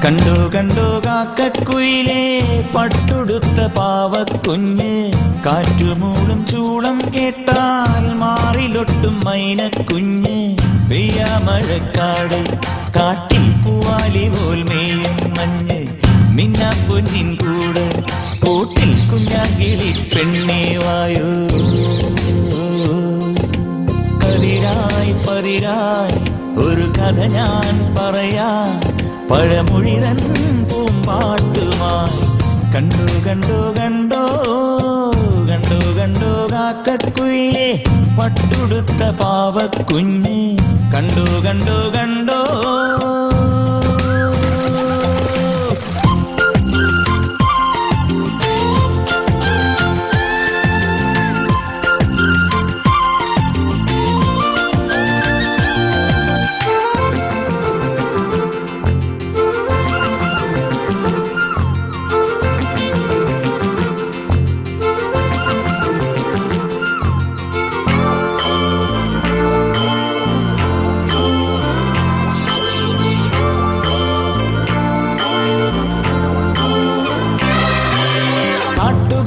കണ്ടോ കണ്ടോ കാക്കക്കുയിലേ പട്ടുടുത്ത പാവക്കുഞ്ഞ്, കാറ്റുമൂളും ചൂളം കേട്ടാൽ മാറിലൊട്ടും മൈനക്കുഞ്ഞ്. പെയ്യാമഴക്കാട് കാട്ടിൽ പൂവാലി പോൽ മേയും മഞ്ഞ്, മിന്നാപ്പൊന്നിൻ കൂട് കൂട്ടിൽ കുഞ്ഞാങ്കിളി പെണ്ണേ വായു. പതിരായി പതിരായി ഒരു കഥ ഞാൻ പറയാം, പഴമൊഴിതൻ പൂമ്പാട്ടുമായി. കണ്ടു കണ്ടു കണ്ടോ കണ്ടു കണ്ടോ കാക്കക്കുയിലേ പട്ടുടുത്ത പാവക്കുഞ്ഞ്, കണ്ടു കണ്ടു കണ്ടോ.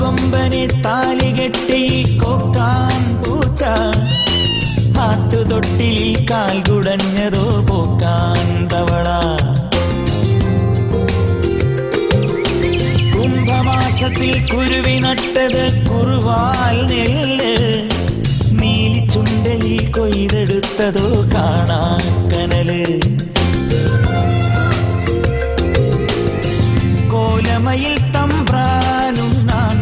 കൊമ്പനെ താലികെട്ടി കൊക്കാൻ പൂച്ച, ആട്ടുതൊട്ടിൽ കാൽ കുടഞ്ഞതോ പോക്കാൻ തവള. കുംഭമാസത്തിൽ കുരുവി നട്ടത് കുറുവാൽ നെല്ല്, നീലിച്ചുണ്ടലി കൊയ്തെടുത്തതോ കാണാൻ കനല്. കോലമയിൽ തമ്പ്രാനും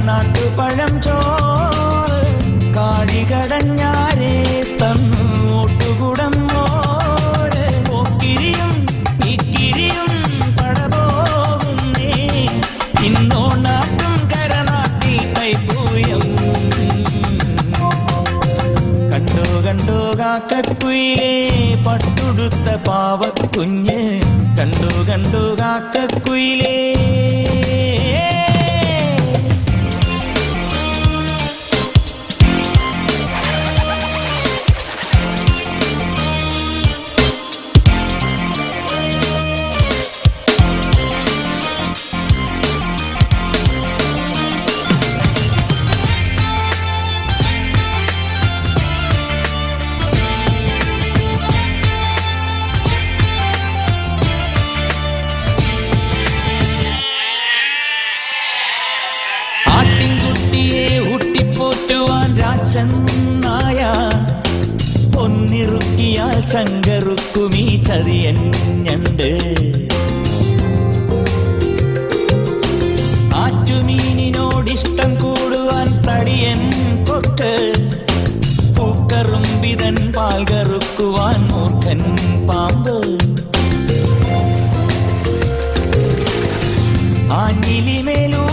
നാട്ടുപഴം ചോറ്, കാടികടഞ്ഞാരെ തന്നു ഓട്ടുകുടം മോര്. പോക്കിരിയും ഇക്കിരിയും പടപോകുന്നേ, ഇന്നോ നാട്ടും കരനാട്ടിൽ തൈപ്പൂയം. കണ്ടോ കണ്ടോ കാക്കക്കുയിലേ പട്ടുടുത്ത പാവക്കുഞ്ഞ്, കണ്ടു കണ്ടു കാക്കക്കുയിലേ. ആട്ടിൻകുട്ടിയെ ഊട്ടിപ്പോറ്റുവാൻ രാജൻ നായ, ഒന്നിറുക്കിയാൽ ചങ്കറുക്കുമീ ചതിയൻ ഞണ്ട്. ആറ്റുമീനിനോടിഷ്ടം കൂടുവാൻ തടിയൻ കൊക്ക്, പൂക്കറുമ്പിതൻ പാൽ കറുക്കുവാൻ മൂർഖൻ പാമ്പ്. ആഞ്ഞിലിമേലൂ